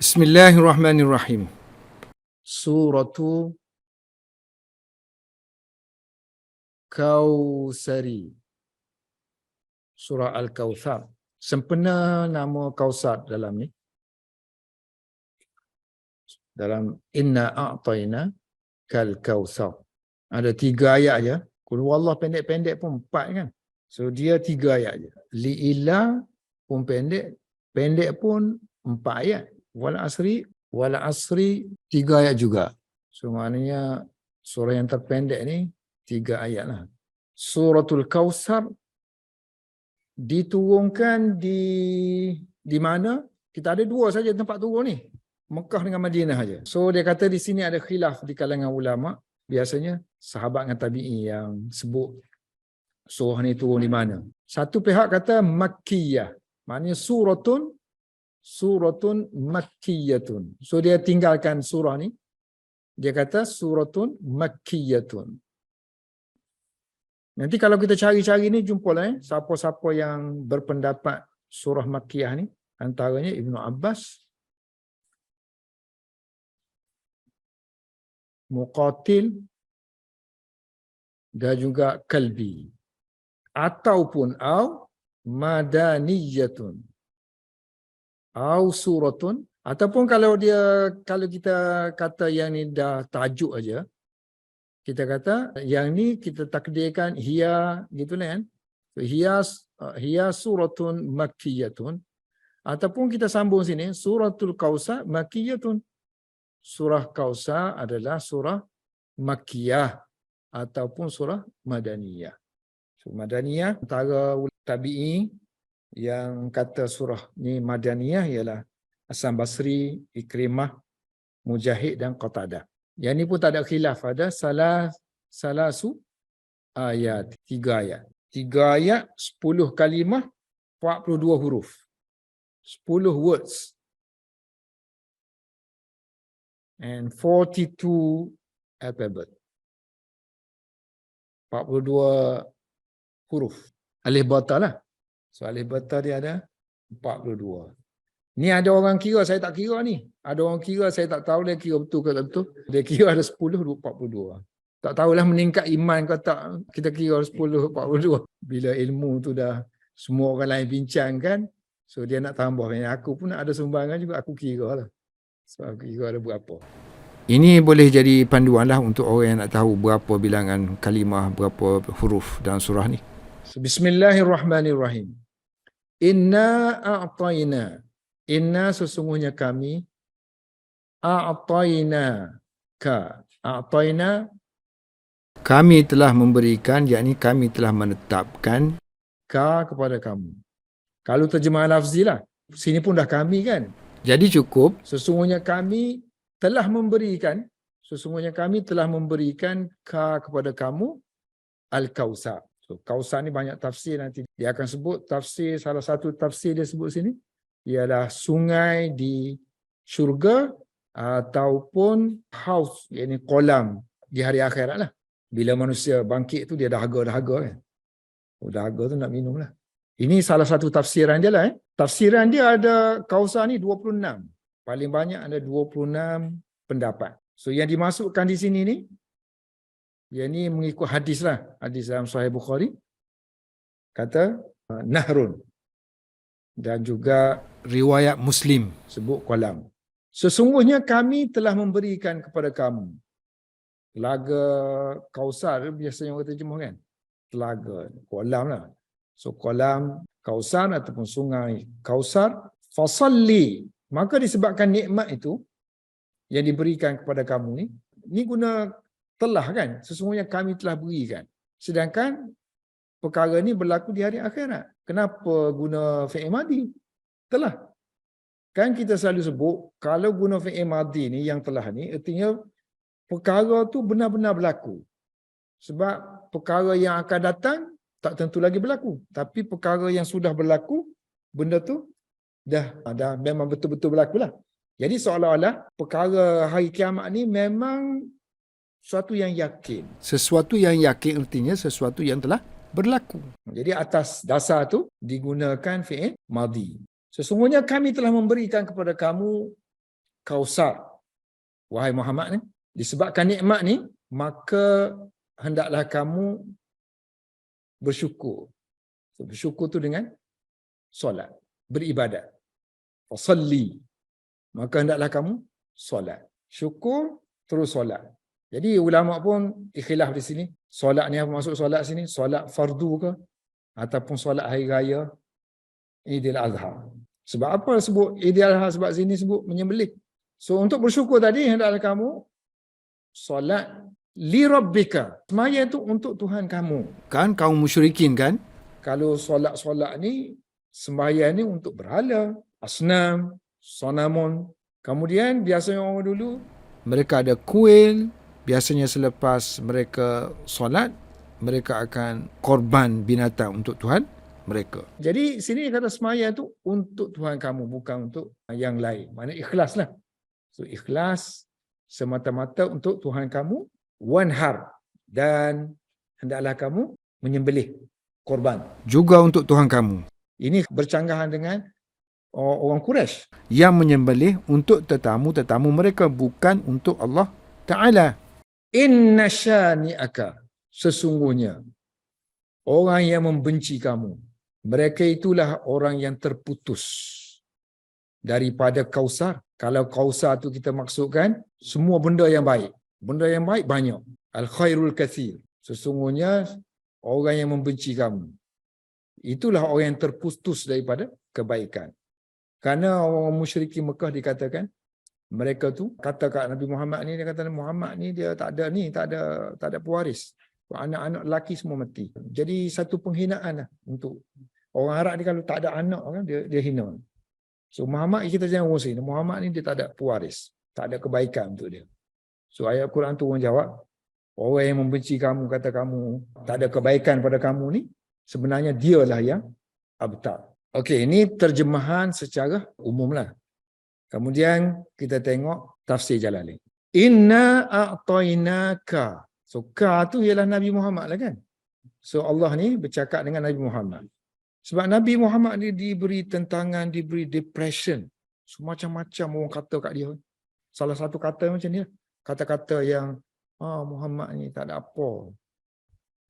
Bismillahirrahmanirrahim. Suratu Kausari. Surah Al-Kautsar. Sempena nama Kausar dalam ni. Dalam Inna A'tayna Kal Kautsar. Ada 3 ayat je. Qul huwallah pendek-pendek pun 4 kan. So dia 3 ayat je. Li'ila pun pendek. Pendek pun 4 ayat. Wal asri 3 ayat juga. So maknanya surah yang terpendek ni 3 ayat lah. Suratul Kautsar diturunkan di mana? Kita ada 2 saja tempat turun ni. Mekah dengan Madinah aja. So dia kata di sini ada khilaf di kalangan ulama. Biasanya sahabat dengan tabi'i yang sebut surah ni turun di mana. Satu pihak kata Makkiyah. Maknanya suratun Makkiyatun. So dia tinggalkan surah ni. Dia kata suratun Makkiyatun. Nanti kalau kita cari-cari ni jumpalah siapa-siapa yang berpendapat surah Makkiyah ni. Antaranya Ibnu Abbas, Muqatil dan juga Kalbi. Ataupun Madaniyatun. Suratun. Ataupun kalau kita kata yang ni dah tajuk aja, kita kata yang ni kita takdirkan hiya gitulah kan. So, hiya suratun makkiyatun. Ataupun kita sambung sini suratul Kautsar makkiyatun. Surah Kautsar adalah surah Makkiyah ataupun surah Madaniyah. So, Madaniyah antara tabi'i yang kata surah ni Madaniyah ialah Hasan Basri, Ikrimah, Mujahid dan Qatadah. Yang ni pun tak ada khilaf. Ada salasu ayat. 3 ayat. 3 ayat, 10 kalimah, 42 huruf. 10 words. And 42 alphabet. 42 huruf. Alif bata lah. So alif bata dia ada 42. Ni ada orang kira, saya tak kira ni. Ada orang kira, saya tak tahu dia kira betul ke tak betul. Dia kira ada 10, 42. Tak tahulah meningkat iman ke tak. Kita kira 10, 42. Bila ilmu tu dah semua orang lain bincangkan, so dia nak tambah. Aku pun nak ada sumbangan juga, aku kira lah. So aku kira ada berapa. Ini boleh jadi panduan lah untuk orang yang nak tahu berapa bilangan kalimah, berapa huruf dalam surah ni. So, Bismillahirrahmanirrahim. Inna a'tayna. Inna sesungguhnya kami. A'tayna ka. A'tayna kami telah memberikan, yakni kami telah menetapkan ka kepada kamu. Kalau terjemahan lafzi lah. Sini pun dah kami kan. Jadi cukup. Sesungguhnya kami telah memberikan. Sesungguhnya kami telah memberikan ka kepada kamu Al-Kautsar. So, Kautsar ni banyak tafsir nanti. Dia akan sebut tafsir, salah satu tafsir dia sebut sini ialah sungai di syurga ataupun haus, iaitu kolam di hari akhirat lah. Bila manusia bangkit tu dia dahaga kan. Dahaga tu nak minum lah. Ini salah satu tafsiran dia lah. Tafsiran dia ada Kautsar ni 26. Paling banyak ada 26 pendapat. So yang dimasukkan di sini ni, yang ni mengikut hadis lah. Hadis dalam Sahih Bukhari. Kata Nahrun. Dan juga riwayat Muslim sebut kolam. Sesungguhnya kami telah memberikan kepada kamu. Telaga Kautsar biasanya orang terjemah kan. Telaga, kolam lah. So kolam Kautsar ataupun sungai Kautsar. Fasalli. Maka disebabkan nikmat itu yang diberikan kepada kamu ni guna telah kan. Sesungguhnya kami telah berikan. Sedangkan perkara ni berlaku di hari akhirat. Kenapa guna fi'il madhi? Telah. Kan kita selalu sebut, kalau guna fi'il madhi ni, yang telah ni, artinya perkara tu benar-benar berlaku. Sebab perkara yang akan datang, tak tentu lagi berlaku. Tapi perkara yang sudah berlaku, benda tu dah memang betul-betul berlaku lah. Jadi seolah-olah perkara hari kiamat ni memang sesuatu yang yakin. Sesuatu yang yakin artinya sesuatu yang telah berlaku. Jadi atas dasar tu digunakan fi'il madhi. Sesungguhnya kami telah memberikan kepada kamu Kausar. Wahai Muhammad ni, disebabkan nikmat ni, maka hendaklah kamu bersyukur. So, bersyukur tu dengan solat, beribadat. Fasalli. Maka hendaklah kamu solat. Syukur, terus solat. Jadi ulama pun ikhilaf di sini. Solat ni apa maksud solat sini? Solat fardu ke? Ataupun solat hari raya Idul Adha. Sebab apa sebut Idul Adha? Sebab sini sebut menyembelih. So untuk bersyukur tadi, hendaklah kamu solat li rabbika. Sembahyang itu untuk Tuhan kamu. Kan kaum musyrikin kan? Kalau solat-solat ni, sembahyang ni untuk berhala, asnam, sonamun. Kemudian biasanya orang dulu, mereka ada kuil. Biasanya selepas mereka solat, mereka akan korban binatang untuk Tuhan mereka. Jadi sini kata sembahyang tu untuk Tuhan kamu, bukan untuk yang lain. Maknanya ikhlas lah. So ikhlas semata-mata untuk Tuhan kamu, wanhar, dan hendaklah kamu menyembelih korban. Juga untuk Tuhan kamu. Ini bercanggahan dengan orang Quraisy yang menyembelih untuk tetamu-tetamu mereka, bukan untuk Allah Ta'ala. Inna syani'aka, sesungguhnya orang yang membenci kamu, mereka itulah orang yang terputus daripada Kausar. Kalau Kausar tu kita maksudkan semua benda yang baik. Benda yang baik banyak. Al-khairul kathir. Sesungguhnya orang yang membenci kamu, itulah orang yang terputus daripada kebaikan. Kerana orang musyrikin Mekah dikatakan, mereka tu kata kat Nabi Muhammad ni, dia kata Muhammad ni dia tak ada pewaris. Anak-anak lelaki semua mati. Jadi satu penghinaan lah untuk orang Arab ni, kalau tak ada anak kan dia hina. So Muhammad kita jangan urusin. Muhammad ni dia tak ada pewaris, tak ada kebaikan untuk dia. So ayat Quran tu orang jawab, orang yang membenci kamu, kata kamu tak ada kebaikan pada kamu ni, sebenarnya dialah yang abtar. Okey, ini terjemahan secara umum lah. Kemudian kita tengok tafsir Jalalain. Inna a'tainaka. So ka tu ialah Nabi Muhammad lah kan. So Allah ni bercakap dengan Nabi Muhammad. Sebab Nabi Muhammad ni diberi tentangan, diberi depression. So macam-macam orang kata kat dia. Salah satu kata macam ni lah. Kata-kata yang Muhammad ni tak ada apa.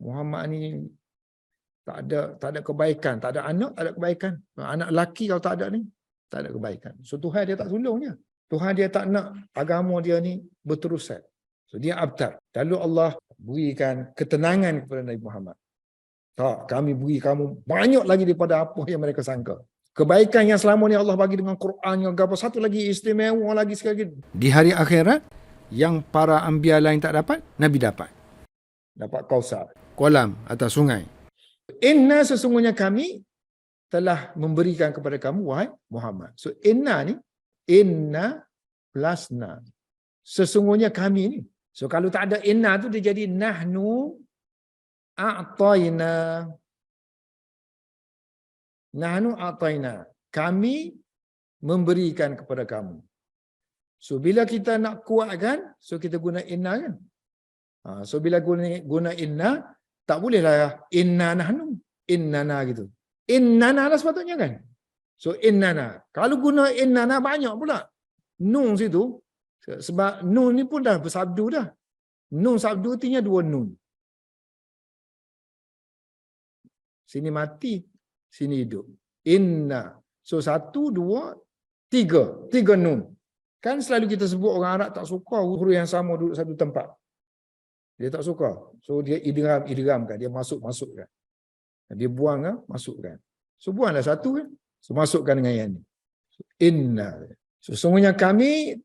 Muhammad ni tak ada kebaikan, tak ada anak, tak ada kebaikan. Anak lelaki kalau tak ada ni, tak ada kebaikan. So Tuhan dia tak tolong dia. Tuhan dia tak nak agama dia ni berterusan. So dia abtar. Lalu Allah berikan ketenangan kepada Nabi Muhammad. Tak, kami beri kamu banyak lagi daripada apa yang mereka sangka. Kebaikan yang selama ni Allah bagi dengan Quran yang apa, satu lagi istimewa lagi sekali. Di hari akhirat, yang para anbiya lain tak dapat, Nabi dapat. Dapat Kausar, kolam atau sungai. Inna, sesungguhnya kami telah memberikan kepada kamu, wahai Muhammad. So inna ni, inna plus na. Sesungguhnya kami ni. So kalau tak ada inna tu dia jadi nahnu a'tayna. Nahnu a'tayna. Kami memberikan kepada kamu. So bila kita nak kuatkan, so kita guna inna kan. So bila guna inna, tak bolehlah inna nahnu, innana gitu. Innana lah sepatutnya kan. So innana. Kalau guna innana banyak pula nun situ. Sebab nun ni pun dah bersabdu dah. Nun sabdu artinya dua nun. Sini mati, sini hidup. Inna. So satu, dua, tiga. Tiga nun. Kan selalu kita sebut orang Arab tak suka huruf yang sama duduk satu tempat. Dia tak suka. So dia idghamkan, dia masukkan. Dia buang kan, masukkan. So buanglah satu kan. So masukkan dengan yang ni. So, inna. Sesungguhnya kami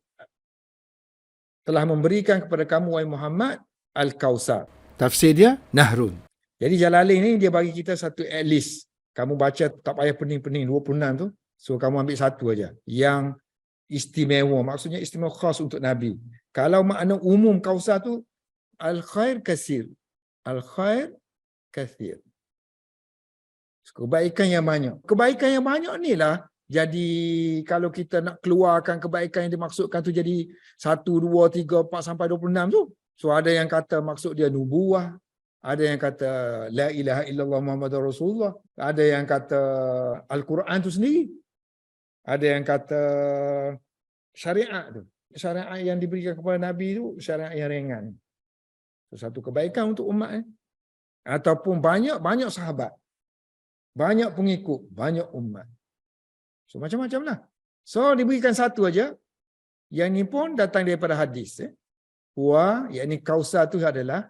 telah memberikan kepada kamu wahai Muhammad Al-Kausar. Tafsir dia Nahrun. Jadi Jalalain ni dia bagi kita satu at least. Kamu baca tak payah pening-pening 26 tu. So kamu ambil satu aja yang istimewa. Maksudnya istimewa khas untuk Nabi. Kalau makna umum Kausar tu al-khair katsir. Al-khair katsir. Kebaikan yang banyak. Kebaikan yang banyak ni lah. Jadi kalau kita nak keluarkan kebaikan yang dimaksudkan tu jadi 1, 2, 3, 4 sampai 26 tu. So ada yang kata maksud dia nubuah. Ada yang kata la ilaha illallah Muhammadur Rasulullah. Ada yang kata Al-Quran tu sendiri. Ada yang kata syariat tu. Syariat yang diberikan kepada Nabi tu syariat yang ringan. Satu kebaikan untuk umat. Ataupun banyak sahabat. Banyak pengikut. Banyak umat. So macam-macam lah. So diberikan satu aja. Yang ni pun datang daripada hadis. Yakni Kausar tu adalah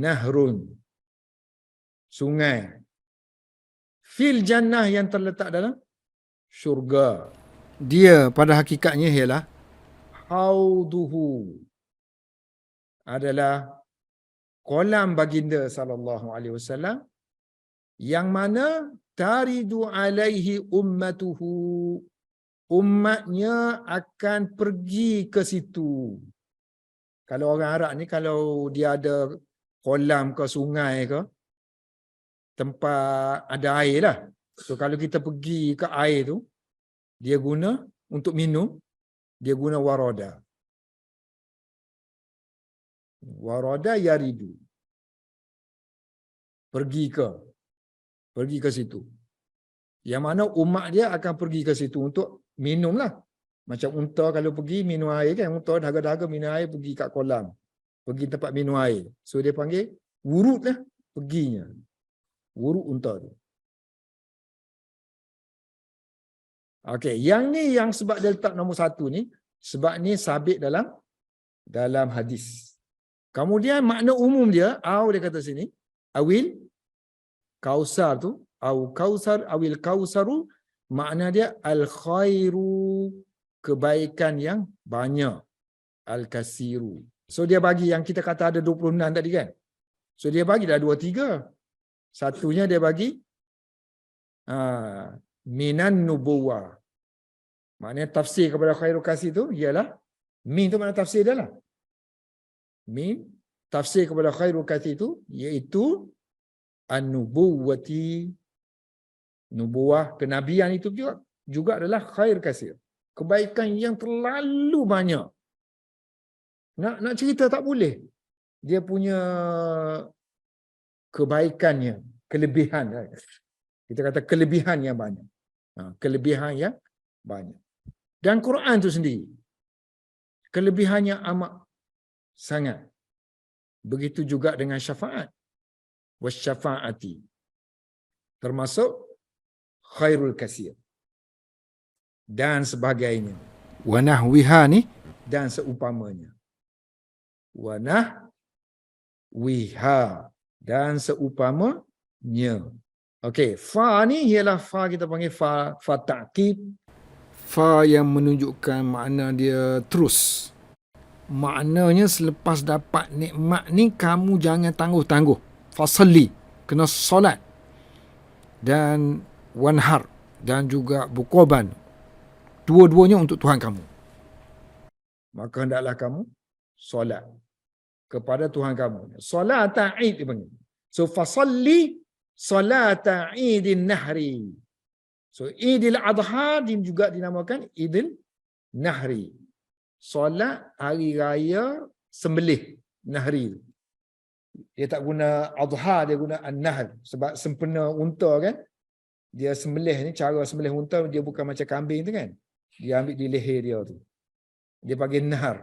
nahrun. Sungai. Fil jannah yang terletak dalam syurga. Dia pada hakikatnya ialah hauduhu. Adalah kolam baginda sallallahu alaihi wasallam yang mana taridu alaihi ummatuhu, umatnya akan pergi ke situ. Kalau orang Arab ni kalau dia ada kolam ke sungai ke tempat ada air lah. So kalau kita pergi ke air tu, dia guna untuk minum, dia guna warada. Warada yaridu. Pergi ke situ. Yang mana umat dia akan pergi ke situ untuk minum lah. Macam unta kalau pergi minum air kan, unta dahaga-dahaga minum air pergi kat kolam. Pergi tempat minum air. So dia panggil wurud lah perginya. Wurud unta tu. Okey, yang ni yang sebab dia letak nombor 1 ni, sebab ni sabit dalam hadis. Kemudian makna umum dia, dia kata sini, awil kausar tu, awil kausaru, makna dia al-khairu, kebaikan yang banyak, al-kasiru. So dia bagi yang kita kata ada 26 tadi kan. So dia bagi dah 2-3. Satunya dia bagi minan nubuwah. Maknanya tafsir kepada khairul kasir tu ialah min tu makna tafsir dia lah. Min tafsir kepada khairul kasir tu iaitu an-nubuwati, nubuwah kenabian itu juga adalah khair kasir. Kebaikan yang terlalu banyak. Nak cerita tak boleh. Dia punya kebaikannya, kelebihan. Kita kata kelebihan yang banyak. Kelebihan yang banyak. Dan Quran tu sendiri, kelebihannya amat sangat. Begitu juga dengan syafaat. Wasyafaati. Termasuk khairul kasir. Dan sebagainya. Wanahwiha ni. Dan seumpamanya. Wanahwiha. Dan seumpamanya. Okey, fa ni ialah fa kita panggil fa ta'qib. Fa yang menunjukkan makna dia terus. Maknanya selepas dapat nikmat ni kamu jangan tangguh-tangguh. Fasalli, kena solat. Dan wanhar dan juga berkorban. Dua-duanya untuk Tuhan kamu. Maka hendaklah kamu solat kepada Tuhan kamu. Solat ta'id dia panggil. So fasalli salata idin nahri. So Idil Adha juga dinamakan Idil Nahri. Solat hari raya sembelih nahri. Dia tak guna adha, dia guna an-nahr. Sebab sempena unta kan, dia sembelih ni, cara sembelih unta dia bukan macam kambing tu kan. Dia ambil di leher dia tu. Dia panggil nahr.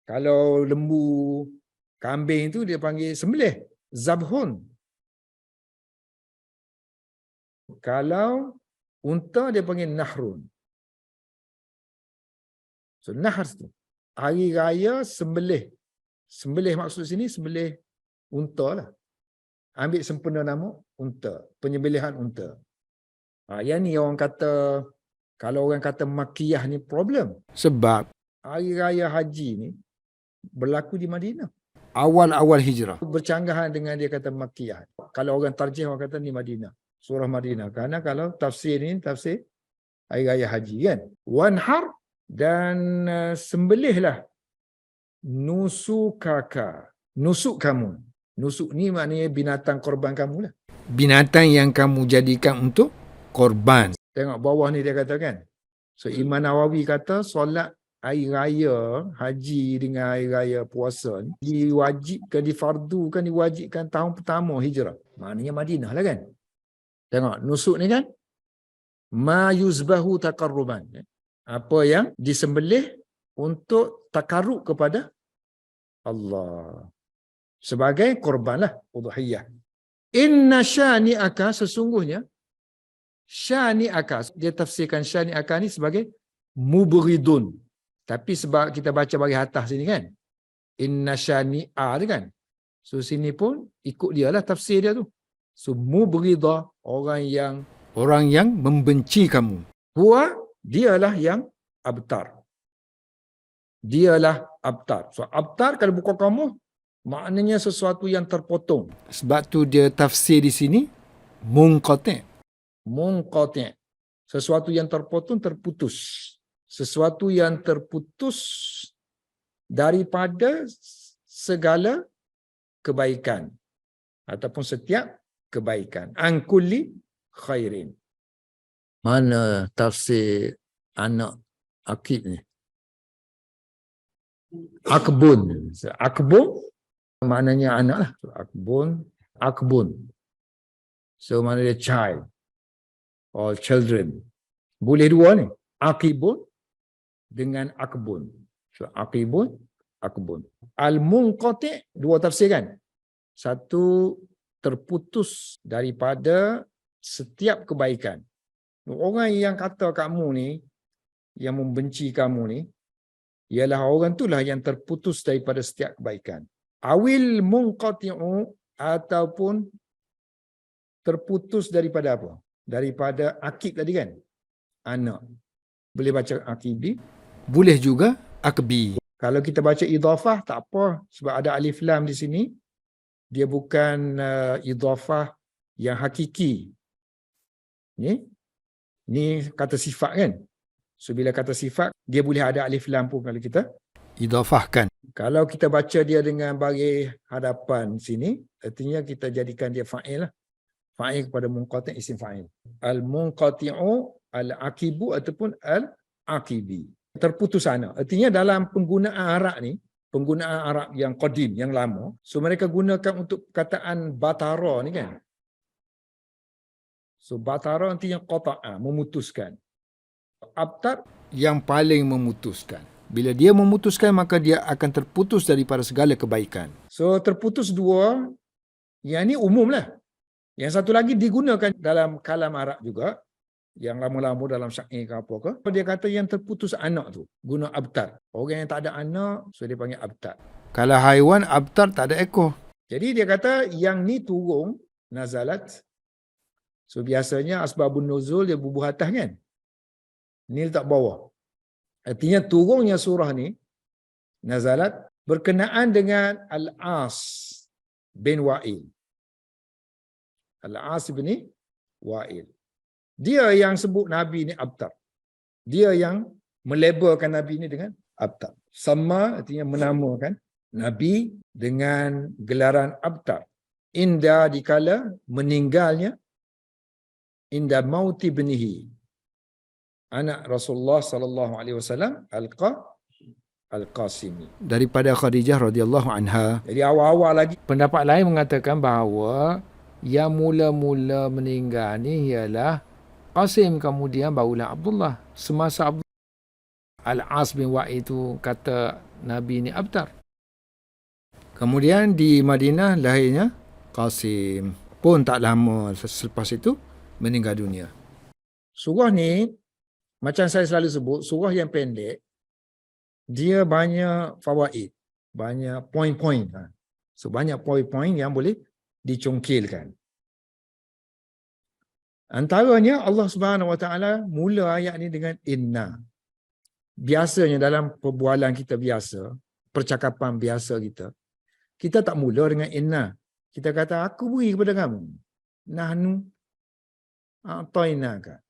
Kalau lembu kambing tu dia panggil sembelih, zabhun. Kalau unta dia panggil nahrun. So nahr tu hari raya sembelih. Sembelih maksud sini sembelih unta lah. Ambil sempena nama unta, penyembelihan unta. Yang ni orang kata, kalau orang kata Makkiyah ni problem. Sebab hari raya haji ni berlaku di Madinah. Awal-awal hijrah. Bercanggahan dengan dia kata Makkiyah. Kalau orang tarjih orang kata ni Madinah. Surah Madinah. Kerana kalau tafsir ni tafsir hari raya haji kan. Wanhar dan sembelihlah nusukaka. Nusuk kamu. Nusuk ni maknanya binatang korban kamu lah. Binatang yang kamu jadikan untuk korban. Tengok bawah ni dia kata kan. So Imam Nawawi kata solat hari raya haji dengan hari raya puasa ni diwajibkan, difardukan, diwajibkan tahun pertama hijrah. Maknanya Madinah lah kan. Tengok nusuk ni kan. Ma yuzbahu taqarruban. Apa yang disembelih untuk takarrub kepada Allah. Sebagai korbanlah udhiyah. Inna syani'aka, sesungguhnya syani'aka, dia tafsirkan syani'aka ni sebagai mubridun. Tapi sebab kita baca bagi atas sini kan, inna syani'a tu kan. So sini pun ikut dia lah tafsir dia tu. So mubridah, orang yang membenci kamu. Huwa, dialah yang abtar. Dialah abtar. So abtar kalau bukan kamu, maknanya sesuatu yang terpotong. Sebab tu dia tafsir di sini munqati'. Munqati'. Sesuatu yang terpotong, terputus. Sesuatu yang terputus daripada segala kebaikan ataupun setiap kebaikan. An kulli khairin. Mana tafsir anak akib ni? Akbun. Akbun maknanya anak lah. Akbun. So mana dia child or children. Boleh dua ni. Akibun dengan akbun. So akibun, akbun. Al-munqati' dua tafsir kan. Satu, terputus daripada setiap kebaikan. Orang yang kata kamu ni, yang membenci kamu ni, ialah orang itulah yang terputus daripada setiap kebaikan. Awil munqati'u, ataupun terputus daripada apa? Daripada akib tadi kan? Anak. Boleh baca akibi. Boleh juga akbi. Kalau kita baca idhafah, tak apa. Sebab ada alif lam di sini. Dia bukan idhafah yang hakiki. Ni kata sifat kan? So bila kata sifat, dia boleh ada alif lam pun kalau kita idhafahkan. Kalau kita baca dia dengan bagi hadapan sini, artinya kita jadikan dia fa'il lah. Fa'il kepada munqati' isim fa'il. Al-munqati'u, al-akibu ataupun al-akibi. Terputus anak. Artinya dalam penggunaan Arab ni, penggunaan Arab yang qadim, yang lama, so mereka gunakan untuk perkataan batara ni kan. So batara artinya qata'a, memutuskan. Abtar yang paling memutuskan. Bila dia memutuskan, maka dia akan terputus daripada segala kebaikan. So terputus dua, yang ni umum lah. Yang satu lagi digunakan dalam kalam Arab juga, yang lama-lama dalam syair ke apa ke. Dia kata yang terputus anak tu, guna abtar. Orang yang tak ada anak, so dia panggil abtar. Kalau haiwan, abtar tak ada ekor. Jadi dia kata yang ni turun, nazalat. So biasanya asbabun nuzul dia bubuh atas kan. Ni letak bawah. Artinya turunnya surah ni, nazalat, berkenaan dengan Al-As bin Wa'il. Al-As bin Wa'il. Dia yang sebut Nabi ni abtar. Dia yang melabelkan Nabi ni dengan abtar. Sama artinya menamakan Nabi dengan gelaran abtar. Inda dikala meninggalnya, inda mauti bnihi, anak Rasulullah sallallahu alaihi wasallam, Al-Qasimi. Daripada Khadijah radhiyallahu anha. Jadi awal-awal lagi pendapat lain mengatakan bahawa yang mula-mula meninggal ni ialah Qasim, kemudian barulah Abdullah. Semasa Al-As bin Wa'il itu kata Nabi ni abtar. Kemudian di Madinah lahirnya Qasim. Pun tak lama selepas itu meninggal dunia. Surah ni, macam saya selalu sebut, surah yang pendek, dia banyak fawaid, banyak poin-poin. So banyak poin-poin yang boleh dicongkilkan. Antaranya Allah Subhanahu Wa Taala mula ayat ni dengan inna. Biasanya dalam perbualan kita biasa, percakapan biasa kita tak mula dengan inna. Kita kata aku beri kepada kamu. Nahnu a'tainaka.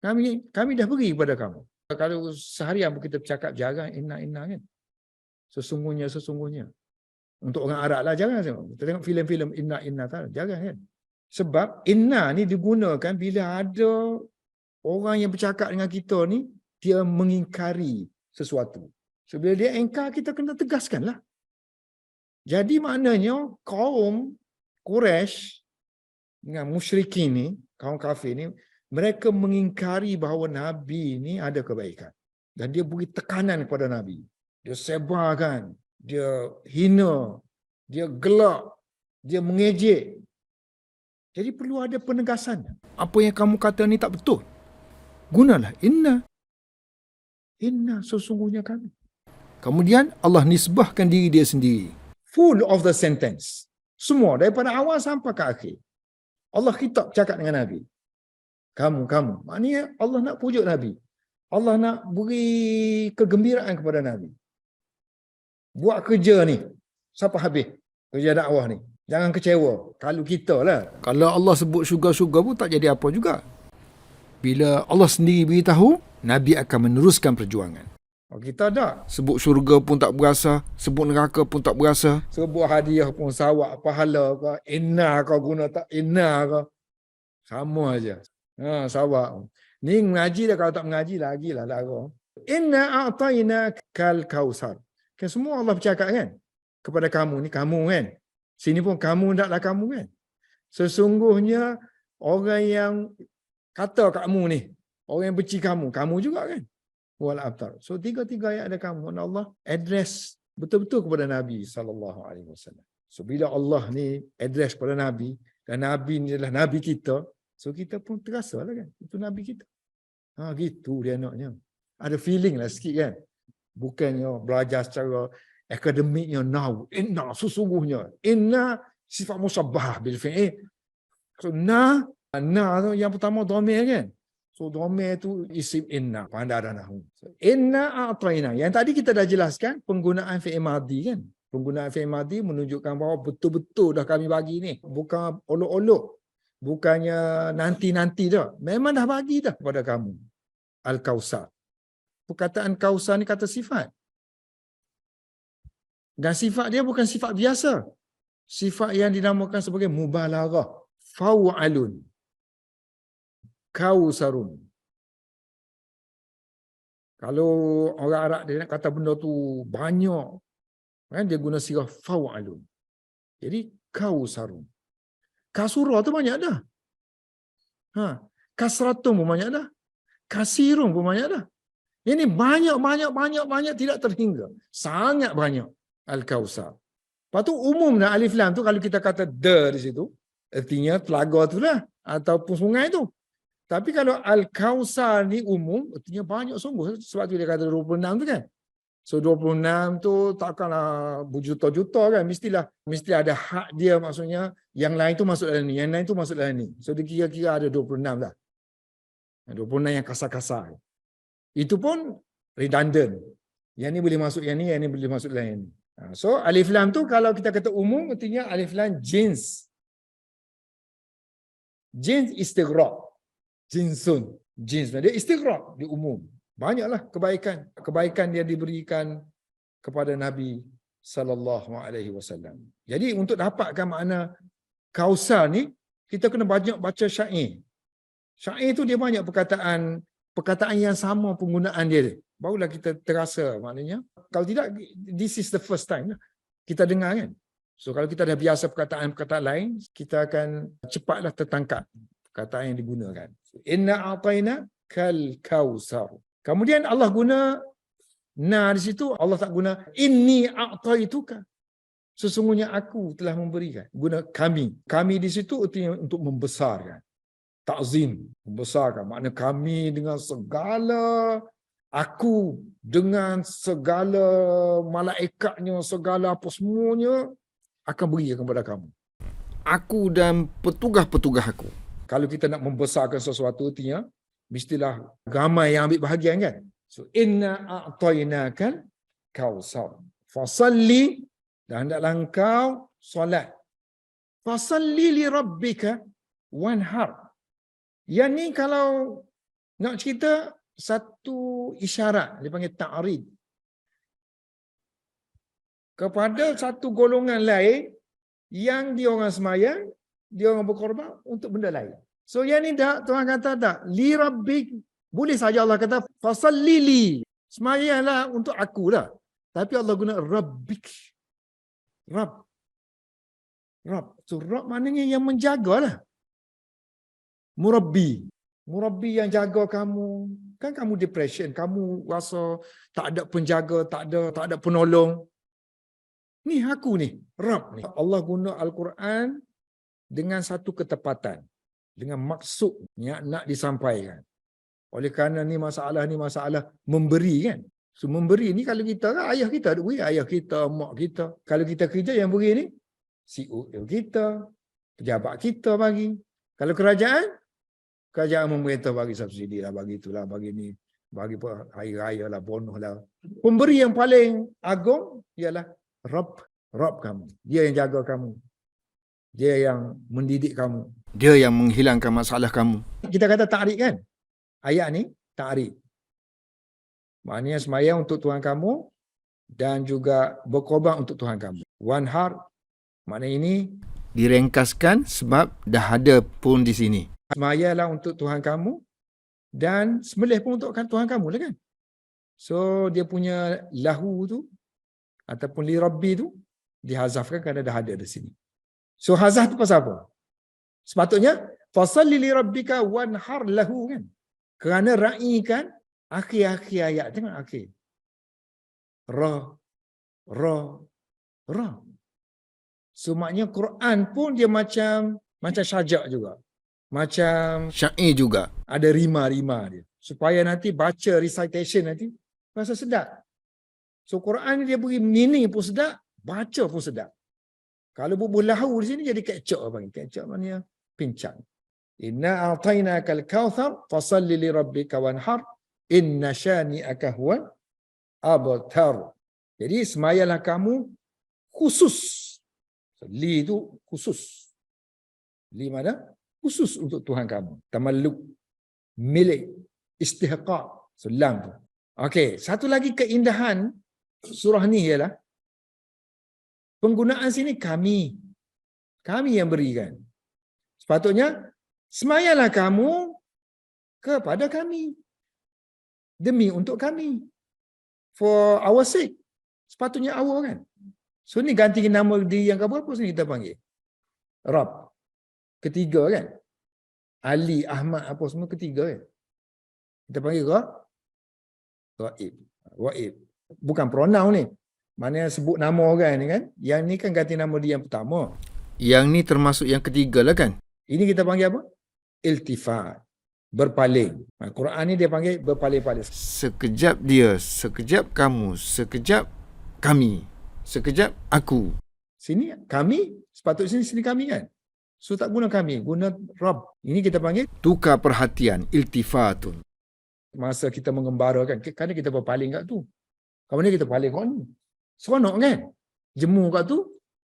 Kami dah beri kepada kamu. Kalau seharian kita bercakap jarang inna kan. Sesungguhnya. Untuk orang Arab lah jarang. Kita tengok filem-filem inna tak jarang kan. Sebab inna ni digunakan bila ada orang yang bercakap dengan kita ni, dia mengingkari sesuatu. So bila dia ingkar, kita kena tegaskan lah. Jadi maknanya kaum Quraisy dengan musyrikin ni, kaum kafir ni, Mereka mengingkari bahawa Nabi ni ada kebaikan. Dan dia beri tekanan kepada Nabi. Dia sebarkan, dia hina, dia gelak, dia mengejek. Jadi perlu ada penegasan. Apa yang kamu kata ni tak betul. Gunalah inna. Inna sesungguhnya kami. Kemudian Allah nisbahkan diri dia sendiri. Full of the sentence. Semua daripada awal sampai ke akhir. Allah khitab cakap dengan Nabi. Kamu. Maknanya Allah nak pujuk Nabi. Allah nak beri kegembiraan kepada Nabi. Buat kerja ni sampai habis. Kerja dakwah ni. Jangan kecewa. Kalau kita lah. Kalau Allah sebut syurga-syurga pun tak jadi apa juga. Bila Allah sendiri beritahu, Nabi akan meneruskan perjuangan. Kita tak. Sebut syurga pun tak berasa. Sebut neraka pun tak berasa. Sebut hadiah pun sawak, pahala ke. Inna kau guna tak inna kau. Sama aja. Sawak. Ni mengaji dah, kalau tak mengaji lagilah lara. Inna a'tayna kal kausar. Kan semua Allah bercakap kan. Kepada kamu ni, kamu kan. Sini pun kamu taklah kamu kan. Sesungguhnya orang yang kata kamu ni, orang yang benci kamu juga kan. Wal abtar. So tiga-tiga ayat ada kamu. Dan Allah address betul-betul kepada Nabi SAW. So bila Allah ni address kepada Nabi, dan Nabi ni adalah Nabi kita, so kita pun terasa lah kan. Itu Nabi kita. Gitu dia naknya. Ada feeling lah sikit kan. Bukannya belajar secara akademiknya now. Inna sesungguhnya. Inna sifat musabbah bil fi'il. So na tu yang pertama dhamir kan. So dhamir tu isim inna. Pandai dah nahu. So, inna a'tayna. Yang tadi kita dah jelaskan penggunaan fi'il madhi kan. Penggunaan fi'il madhi menunjukkan bahawa betul-betul dah kami bagi ni. Bukan olok-olok. Bukannya nanti-nanti dah. Memang dah bagi dah kepada kamu. Al-Kausar. Perkataan Kausar ni kata sifat. Dan sifat dia bukan sifat biasa. Sifat yang dinamakan sebagai mubalaghah. Faw'alun. Kausarun. Kalau orang Arab dia nak kata benda tu banyak, kan, dia guna sirah faw'alun. Jadi kausarun. Kasura tu banyak dah. Kasratun pun banyak dah. Kasirun pun banyak dah. Ini banyak tidak terhingga. Sangat banyak. Al-Kausar. Lepas tu umum dah alif lam tu kalau kita kata the di situ, artinya telaga tu lah. Ataupun sungai tu. Tapi kalau Al-Kausar ni umum, artinya banyak sungguh. Sebab tu dia kata 26 tu kan. So 26 tu takkanlah berjuta-juta kan. Mesti ada hak dia, maksudnya yang lain tu masuk dalam ni, yang lain tu masuk dalam ni. So dia kira-kira ada 26 lah. 26 yang kasar-kasar. Itu pun redundant. Yang ni boleh masuk yang ni boleh masuk dalam yang ni. So alif lam tu kalau kita kata umum, artinya alif lam jins. Jins istighraq. Jinsun. Jins. Dia istighraq, dia umum. Banyaklah kebaikan dia diberikan kepada Nabi sallallahu alaihi wasallam. Jadi untuk dapatkan makna Kausar ni, kita kena banyak baca syair. Syair tu dia banyak perkataan yang sama penggunaan dia. Barulah kita terasa maknanya. Kalau tidak, this is the first time kita dengar kan. So kalau kita dah biasa perkataan-perkataan lain, kita akan cepatlah tertangkap perkataan yang digunakan. Inna a'tayna kal kausar. Kemudian Allah guna na di situ, Allah tak guna inni a'taituka. Sesungguhnya aku telah memberikan. Guna kami. Kami di situ artinya untuk membesarkan. Ta'zim, membesarkan. Makna kami dengan segala, aku dengan segala malaikatnya, segala apa semuanya akan beri kepada kamu. Aku dan petugas-petugas aku. Kalau kita nak membesarkan sesuatu artinya mestilah ramai yang ambil bahagian kan. So inna a'tainakal kausar. Fasalli, dan hendaklah engkau solat. Fasalli li rabbika wanhar. Yang ni kalau nak cerita satu isyarat, dia panggil ta'rid. Kepada satu golongan lain yang dia orang semayang, dia orang berkorban untuk benda lain. So yang ni tak, Tuhan kata tak, li rabbik, boleh saja Allah kata fasalli li, semayanglah untuk aku lah. Tapi Allah guna rabbik. Rabb. So Rabb maknanya yang menjagalah. Murabbi. Murabbi yang jaga kamu. Kan kamu depression, kamu rasa tak ada penjaga, tak ada penolong. Ni aku ni, Rabb ni. Allah guna Al-Quran dengan satu ketepatan, dengan maksud yang nak disampaikan. Oleh kerana ni masalah memberi kan. So memberi ni kalau kita kan ayah kita ada beri, ayah kita, mak kita. Kalau kita kerja yang beri ni CEO kita, pejabat kita bagi. Kalau kerajaan memerintah bagi subsidi lah, bagi itulah, bagi ni, bagi hari raya lah, bonus lah. Pemberi yang paling agung ialah Rabb kamu. Dia yang jaga kamu. Dia yang mendidik kamu. Dia yang menghilangkan masalah kamu. Kita kata ta'rif kan? Ayat ni ta'rif. Maknanya sembahyang untuk Tuhan kamu dan juga berkorban untuk Tuhan kamu. Wanhar, maknanya ini Direngkaskan sebab dah ada pun di sini. sembahyanglah untuk Tuhan kamu dan sembelih pun untuk Tuhan kamu lah kan? So dia punya lahu tu ataupun li rabbi tu dihazafkan kerana dah ada di sini. So hazaf tu pasal apa? Sepatutnya fasalli li rabbika wanhar lahu kan? Kerana raikan akhir-akhir ayat, tengok akhir. Ra. So maknanya Quran pun dia macam syajak juga. Macam Syair juga. ada rima-rima dia. Supaya nanti baca recitation nanti rasa sedap. So Quran ni dia beri meaning pun sedap, baca pun sedap. Kalau bubuh lahu di sini jadi kecok panggil. Kecok maknanya pincang. Inna a'tainakal kautsar fasalli li rabbika wanhar inna syani'aka huwal abtar. Jadi semayalah kamu khusus. Li itu khusus. Li mana? Khusus untuk Tuhan kamu. Tamalluk, milik, istihqaq. So lam tu. Okey, satu lagi keindahan surah ni ialah penggunaan sini kami. Kami yang berikan. Sepatutnya semayalah kamu kepada kami. Demi untuk kami. For our sake. Sepatutnya our kan. So ni ganti nama diri yang keberapa sini kita panggil? Rabb. Ketiga kan? Ali, Ahmad apa semua ketiga kan? Kita panggil Raib. Bukan pronoun ni. Mana sebut nama orang ni kan? Yang ni kan ganti nama dia yang pertama. Yang ni termasuk yang ketiga lah kan? Ini kita panggil apa? Iltifat. Berpaling. Quran ni dia panggil berpaling-paling. Sekejap dia, sekejap kamu, sekejap kami, sekejap aku. Sini kami, sepatutnya sini kami kan? So tak guna kami, guna Rabb. Ini kita panggil Tukar perhatian, iltifatun. masa kita mengembara kan. Kerana kita berpaling kat tu. Kemudian kita paling kat ni. Seronok kan? Jemu kat tu,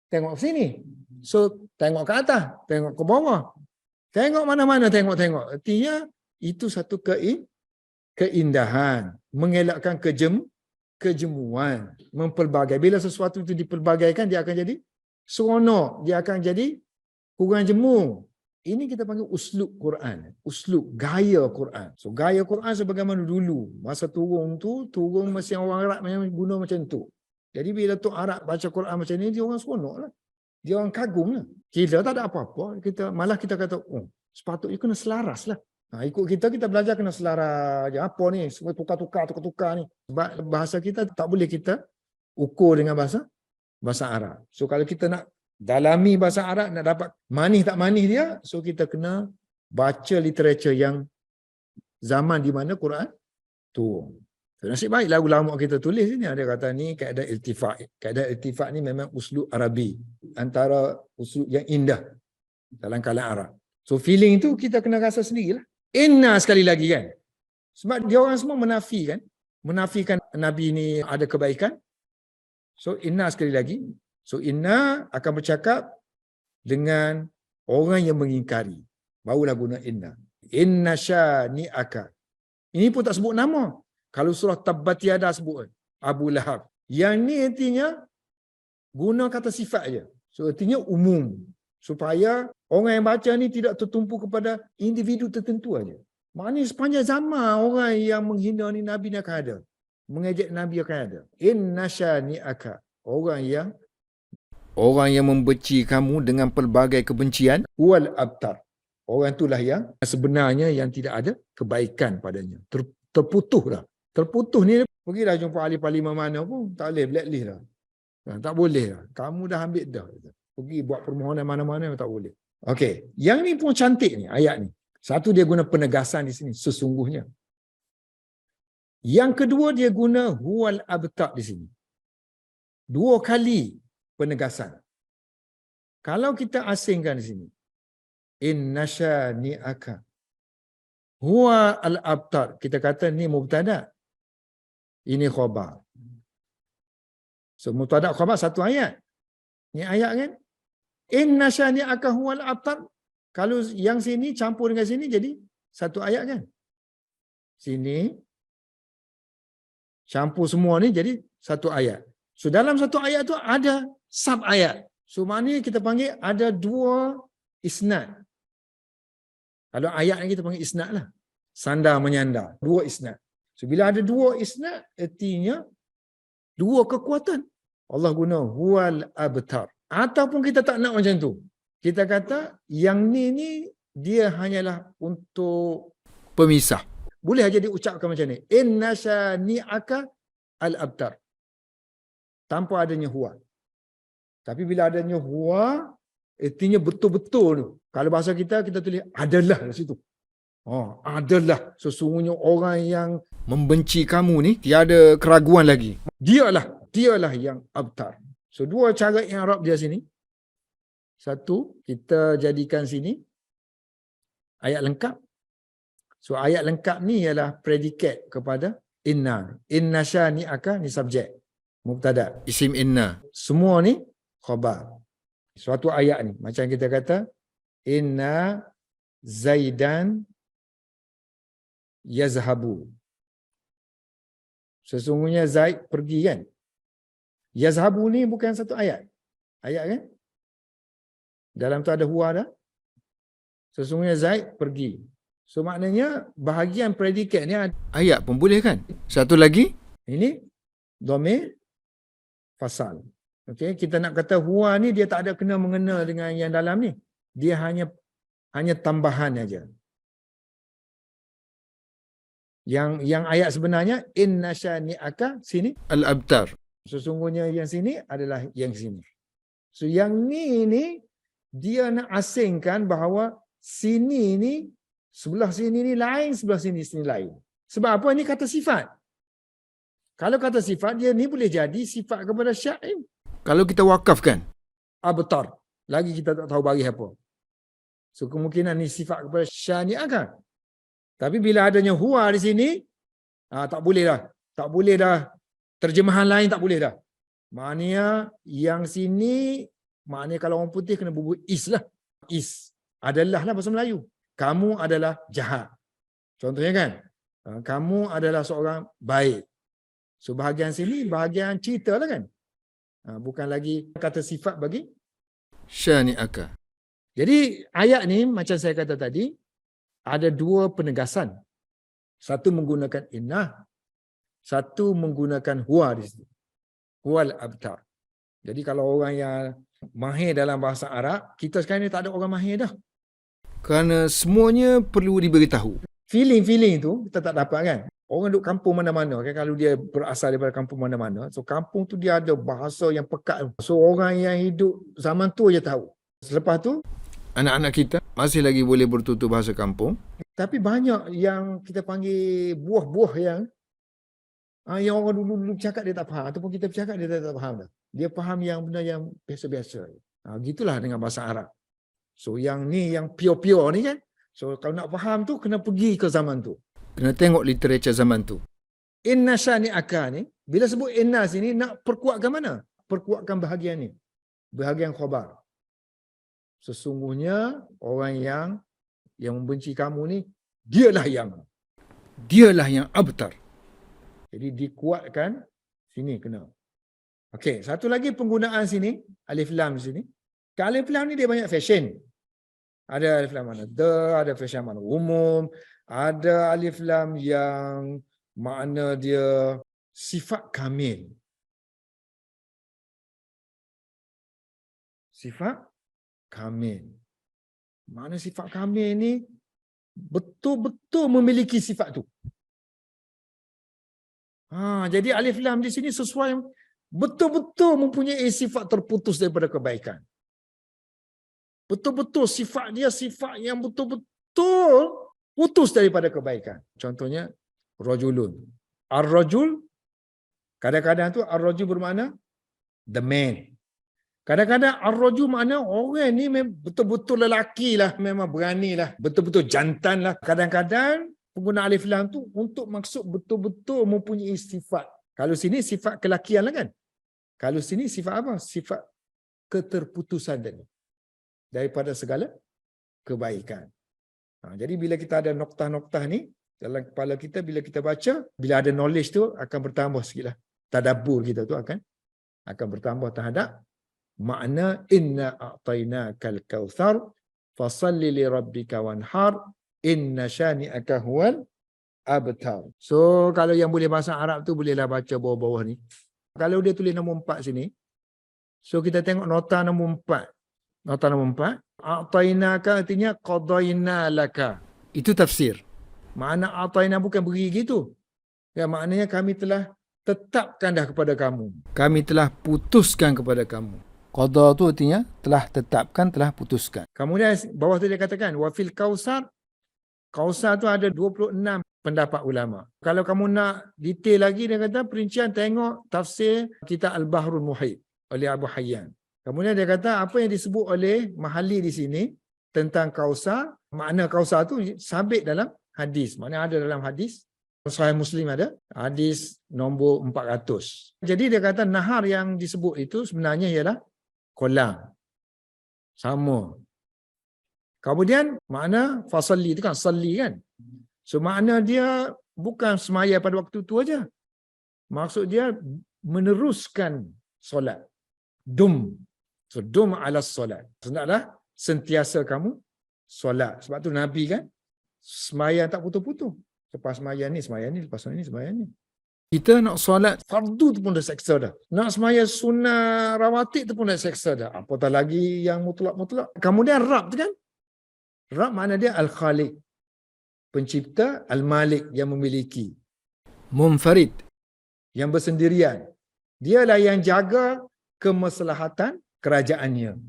tengok sini. So tengok ke atas, tengok ke bawah. Tengok mana-mana, tengok-tengok. Artinya itu satu keindahan. Mengelakkan kejemuan. Mempelbagai. Bila sesuatu itu dipelbagaikan, dia akan jadi seronok. Dia akan jadi kurang jemu. Ini kita panggil uslub Quran. Uslub, gaya Quran. So gaya Quran sebagaimana dulu. Masa turun mesti orang Arab yang guna macam tu. Jadi bila tu Arab baca Quran macam ni, dia orang seronok lah. Dia orang kagum lah. Kita tak ada apa-apa. Malah kita kata, sepatutnya kena selaras lah. Ikut kita belajar kena selaras je. Apa ni? Semua tukar-tukar ni. Sebab bahasa kita tak boleh kita ukur dengan bahasa Arab. So kalau kita nak dalami bahasa Arab, nak dapat manis tak manis dia, so kita kena baca literature yang zaman di mana Quran turun. So, nasib baik lagu lama kita tulis ni, ada kata ni kaedah iltifat. Kaedah iltifat ni memang uslub Arabi. Antara uslub yang indah dalam kalangan Arab. So feeling tu kita kena rasa sendirilah. Inna sekali lagi kan. Sebab dia orang semua menafikan Nabi ni ada kebaikan. So inna sekali lagi. So inna akan bercakap dengan orang yang mengingkari. Barulah guna inna. Inna syani'aka. Ini pun tak sebut nama. Kalau surah Tabbat Yada sebut Abu Lahab. Yang ni artinya guna kata sifat je. So artinya umum. Supaya orang yang baca ni tidak tertumpu kepada individu tertentu aja. Maknanya sepanjang zaman orang yang menghina ni Nabi ni akan ada. Mengejek Nabi akan ada. Inna syani'aka. Orang yang membenci kamu dengan pelbagai kebencian. wal abtar. Orang itulah yang sebenarnya yang tidak ada kebaikan padanya. Terputuh dah. Terputuh ni pergilah jumpa ahli parlimen mana pun tak boleh blacklist dah. Tak boleh dah. Kamu dah ambil dah. Pergi buat permohonan mana-mana tak boleh. Okey, yang ni pun cantik ni ayat ni. Satu dia guna penegasan di sini sesungguhnya. Yang kedua dia guna huwal abtar di sini. 2 kali penegasan. Kalau kita asingkan di sini, inna syani'aka huwa al-abtar. Kita kata ni mubtada. Ini khabar. So mubtada khabar satu ayat. Ni ayat kan? Inna syani'aka huwa al-abtar. Kalau yang sini campur dengan sini jadi satu ayat kan? Sini campur semua ni jadi satu ayat. So dalam satu ayat tu ada sub ayat. So maknanya kita panggil ada 2 isnad. Kalau ayat ni kita panggil isnad lah. Sandar menyandar. 2 isnad. So bila ada 2 isnad, artinya 2 kekuatan. Allah guna huwal abtar. Ataupun kita tak nak macam tu. Kita kata yang ni dia hanyalah untuk Pemisah. boleh aja diucapkan macam ni. Inna syani'aka al-abtar. Tanpa adanya huwa. Tapi bila adanya huwa, artinya betul-betul tu. Kalau bahasa kita tulis adalah di situ. Adalah sesungguhnya orang yang Membenci kamu ni tiada keraguan lagi. dialah yang abtar. So 2 cara i'rab dia sini. Satu, kita jadikan sini ayat lengkap. So ayat lengkap ni ialah predikat kepada inna. Inna syani'aka ni subjek. Mubtada. Isim inna. Semua ni khabar. Suatu ayat ni. Macam kita kata, inna Zaidan yazhabu. Sesungguhnya Zaid pergi kan? Yazhabu ni bukan satu ayat. Ayat kan? Dalam tu ada huwa dah. Sesungguhnya Zaid pergi. So maknanya bahagian predikat ni Ayat pun boleh kan? Satu lagi. ini dhamir fasal. Okey, kita nak kata huwa ni dia tak ada kena mengena dengan yang dalam ni. Dia hanya tambahan aja. Yang ayat sebenarnya inna syani'aka sini Al-abtar. sesungguhnya yang sini adalah yang sini. So yang ni dia nak asingkan bahawa sini ni sebelah sini ni lain, sebelah sini lain. Sebab apa? Ini kata sifat. Kalau kata sifat dia ni boleh jadi sifat kepada syai'. Kalau kita wakafkan. Abtar. Lagi kita tak tahu bagi apa. So kemungkinan ni sifat kepada syani'ah kan. Tapi bila adanya huwa di sini, tak boleh dah. Tak boleh dah. Terjemahan lain tak boleh dah. Maknanya yang sini, maknanya kalau orang putih kena bubuh is lah. Is. Adalah lah bahasa Melayu. Kamu adalah jahat. Contohnya kan. Kamu adalah seorang baik. So bahagian sini, bahagian cerita lah kan. Bukan lagi kata sifat bagi Syani'aka. Jadi ayat ni macam saya kata tadi ada 2 penegasan. Satu menggunakan innah, satu menggunakan huwa di situ. Huwal abtar. Jadi kalau orang yang mahir dalam bahasa Arab, kita sekarang ni tak ada orang mahir dah. Kerana semuanya perlu diberitahu. Feeling tu kita tak dapat kan. Orang duduk kampung mana-mana kan, kalau dia berasal daripada kampung mana-mana. So kampung tu dia ada bahasa yang pekat. So orang yang hidup zaman tu je tahu. Selepas tu Anak-anak kita masih lagi boleh bertutur bahasa kampung. tapi banyak yang kita panggil buah-buah yang orang dulu bercakap dia tak faham. Ataupun kita bercakap dia tak faham dah. Dia faham yang benda yang biasa-biasa. Gitulah dengan bahasa Arab. So yang ni yang pure-pure ni kan. So kalau nak faham tu kena pergi ke zaman tu. Kena tengok literature zaman tu. Inna syani'aka ni. Bila sebut inna sini nak perkuatkan mana? Perkuatkan bahagian ni. Bahagian khabar. Sesungguhnya orang yang membenci kamu ni dialah yang abtar. jadi dikuatkan sini kena. Okey, satu lagi penggunaan sini alif lam sini. Alif lam ni dia banyak fashion. Ada alif lam mana ada fashion mana umum, ada alif lam yang makna dia sifat kamil. Sifat kamil. Mana sifat kamil ni betul-betul memiliki sifat tu. Jadi alif lam di sini sesuai betul-betul mempunyai sifat terputus daripada kebaikan. Betul-betul sifat dia sifat yang betul-betul putus daripada kebaikan. Contohnya rajulun. Ar-rajul, kadang-kadang tu ar-rajul bermakna the man. Kadang-kadang ar-rajul makna orang ni betul-betul lelaki lah, memang berani lah, betul-betul jantan lah. Kadang-kadang penggunaan alif lam tu untuk maksud betul-betul mempunyai sifat. Kalau sini sifat kelakian lah kan. Kalau sini sifat apa? Sifat keterputusan tadi daripada segala kebaikan. Jadi bila kita ada noktah-noktah ni dalam kepala kita, bila kita baca, bila ada knowledge tu akan bertambah sikit lah. Tadabbur kita tu akan bertambah terhadap makna inna a'tainakal kautsar fasalli li rabbika wanhar inna syani'aka huwal abtar. So kalau yang boleh bahasa Arab tu bolehlah baca bawah-bawah ni. Kalau dia tulis nombor 4 sini, so kita tengok nota nombor 4. Nota nombor 4, a'tainaka artinya qadaina laka. Itu tafsir. Makna a'taina bukan beri gitu. Ya, maknanya kami telah tetapkan dah kepada kamu. Kami telah putuskan kepada kamu. Qada tu artinya telah tetapkan, telah putuskan. Kemudian bawah tu dia katakan wa fil kausar. Kausar tu ada 26 pendapat ulama. Kalau kamu nak detail lagi, dia kata perincian, tengok tafsir kitab Al-Bahrul Muhit oleh Abu Hayyan. Kemudian dia kata apa yang disebut oleh Mahalli di sini tentang kausar, makna kausar tu sabit dalam hadis. Maknanya ada dalam hadis. Sahih Muslim ada, hadis nombor 400. Jadi dia kata nahar yang disebut itu sebenarnya ialah kolam. Sama. Kemudian makna fasalli itu kan salli kan. So makna dia bukan semaya pada waktu tu aja. Maksud dia meneruskan solat. Dum. So dum ala solat. Hendaklah sentiasa kamu solat. Sebab tu Nabi kan semaya tak putus-putus. Lepas semaya ni, lepas ni, semaya ni. Kita nak solat, Fardu tu pun dah seksa dah. Nak semaya sunnah rawatib tu pun dah seksa dah. Apatah lagi yang mutlak-mutlak. Kemudian Rab tu kan. Rab makna dia Al-Khaliq. Pencipta, Al-Malik yang memiliki. munfarid. Yang bersendirian. Dialah yang jaga kemaslahatan kerajaannya.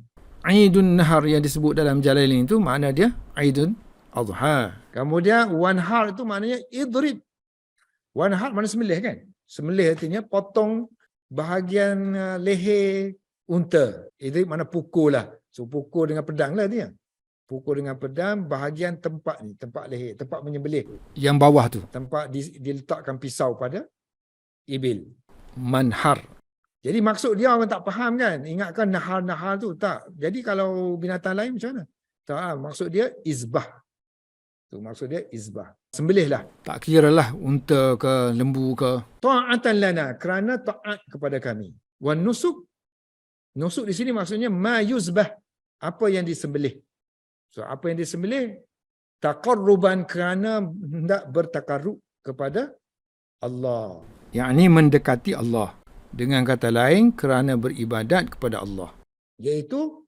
Aidun nahar yang disebut dalam Jalalain itu makna dia Aidun Adha. Kemudian wanhar itu maknanya idrib. Wanhar makna sembelih kan? Sembelih artinya potong bahagian leher unta. Idrib makna pukul lah. So pukul dengan pedang lah dia. Pukul dengan pedang bahagian tempat ni, tempat leher, tempat menyembelih. Yang bawah tu Tempat diletakkan pisau pada ibil. manhar. Jadi maksud dia orang tak faham kan? Ingatkan nahar-nahar tu. Tak. Jadi kalau binatang lain macam mana? Tak. Maksud dia izbah. Tu maksud dia izbah. Sembelihlah. Tak kira lah unta ke lembu ke. Ta'atan lana. Kerana taat kepada kami. Wan nusuk. Nusuk di sini maksudnya ma yuzbah. Apa yang disembelih. So apa yang disembelih? Taqarruban, kerana hendak bertakarrub kepada Allah. Yang ini mendekati Allah. Dengan kata lain, kerana beribadat kepada Allah. Iaitu,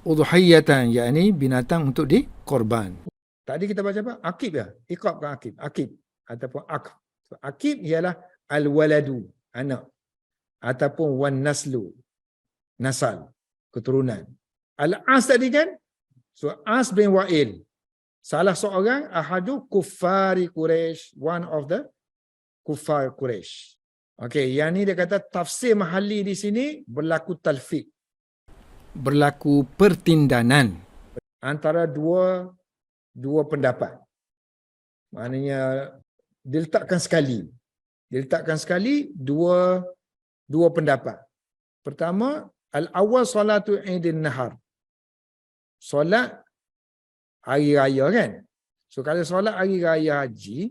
Udhiyatan, yakni binatang untuk dikorban. tadi kita baca apa? Akib ya? Iqab kan akib? Akib. Ataupun ak. So, akib ialah al-waladu, anak. Ataupun wan naslu, nasal, keturunan. Al-As tadi kan? So, As bin Wa'il. Salah seorang ahadu kuffari Quraisy, one of the kuffar Quraisy. Okey, yang ni dia kata tafsir Mahalli di sini berlaku talfiq. Berlaku pertindanan. Antara dua pendapat. Maknanya diletakkan sekali. Diletakkan sekali dua pendapat. Pertama, al-awwal salatu Aidin Nahar. Solat hari raya kan? So kalau solat hari raya haji,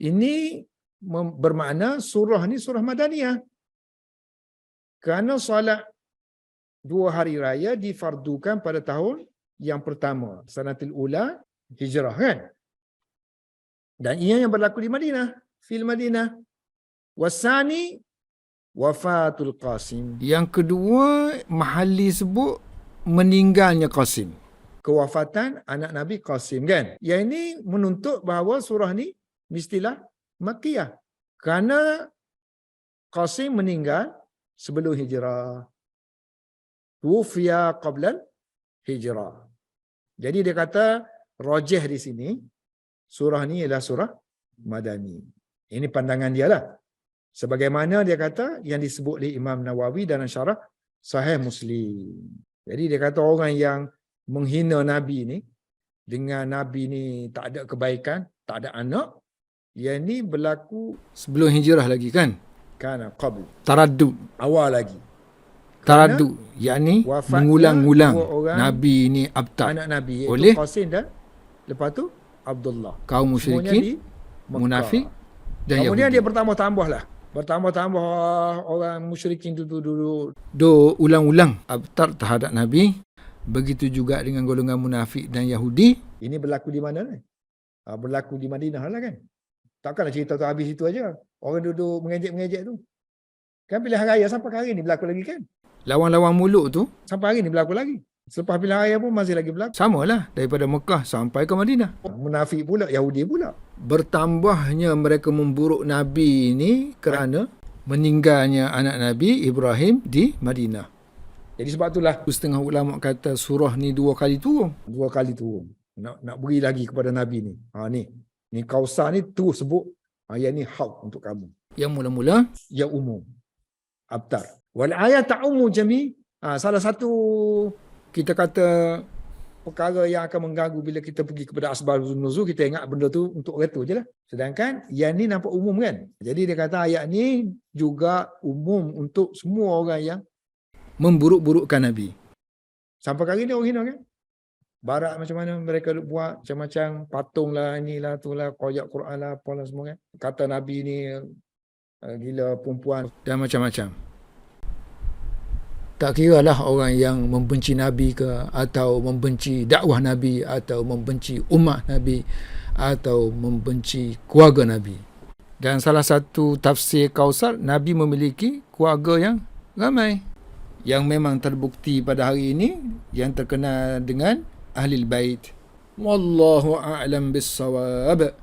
ini bermakna surah ni surah Madaniyah. Kerana solat 2 hari raya difardukan pada tahun yang pertama, sanatil ula hijrah kan? Dan ia yang berlaku di Madinah, fil Madinah. Wasani wafatul Qasim. Yang kedua, Mahalli sebut meninggalnya Qasim. kewafatan anak Nabi Qasim kan. Yang ini menuntut bahawa surah ni mestilah Makkiyah. Kerana Qasim meninggal sebelum hijrah. Tufiya qabla hijrah. Jadi dia kata rajih di sini surah ni ialah surah Madani. Ini pandangan dia lah. Sebagaimana dia kata yang disebut oleh Imam Nawawi dalam syarah Sahih Muslim. Jadi dia kata orang yang menghina Nabi ni, dengan Nabi ni tak ada kebaikan, tak ada anak, yang ni berlaku Sebelum hijrah lagi kan? kana qabl, Taraddud. awal lagi. Taraddud, yakni wafatnya mengulang-ulang dua orang Nabi ni abtar Anak Nabi iaitu oleh Qasim dan lepas tu Abdullah. kaum Semuanya musyrikin, di Mekah. munafik dan Kemudian Yahudi. dia bertambah-tambah lah. Bertambah-tambah orang musyrikin dulu. Do ulang-ulang abtar terhadap Nabi. Begitu juga dengan golongan munafik dan Yahudi. Ini berlaku di mana ni? Berlaku di Madinah lah kan. Takkanlah cerita tu habis itu aja. Orang duduk mengejek-mengejek tu. Kan pilihan raya sampai hari ni berlaku lagi kan. Lawan-lawan mulut tu Sampai hari ni berlaku lagi. Selepas pilihan raya pun masih lagi berlaku. samalah daripada Mekah sampai ke Madinah. Munafik pula, Yahudi pula. Bertambahnya mereka memburuk Nabi ini kerana meninggalnya anak Nabi Ibrahim di Madinah. Jadi sebab itulah Setengah ulama kata surah ni 2 kali turun. 2 kali turun. Nak beri lagi kepada Nabi ni. Ni Kausar ni terus sebut. Ayat ni hak untuk kamu. Yang mula-mula Ya umum. Abtar. Wal ayat ta'umu jami. Salah satu kita kata perkara yang akan mengganggu bila kita pergi kepada asbabun nuzul, kita ingat benda tu untuk orang tu je lah. Sedangkan yang ni nampak umum kan. Jadi dia kata ayat ni juga umum untuk semua orang yang memburuk-burukkan Nabi. sampai kali ni orang hina kan. Barat macam mana mereka buat macam-macam patung lah, inilah tu lah, koyak Quran lah, apalah semua kan. Kata Nabi ni gila perempuan. Dan macam-macam. Tak kiralah orang yang membenci Nabi ke, atau membenci dakwah Nabi, atau membenci umat Nabi, atau membenci keluarga Nabi. Dan salah satu tafsir Kausar, Nabi memiliki keluarga yang ramai. Yang memang terbukti pada hari ini, yang terkenal dengan Ahlul Bait. Wallahu a'lam bissawab.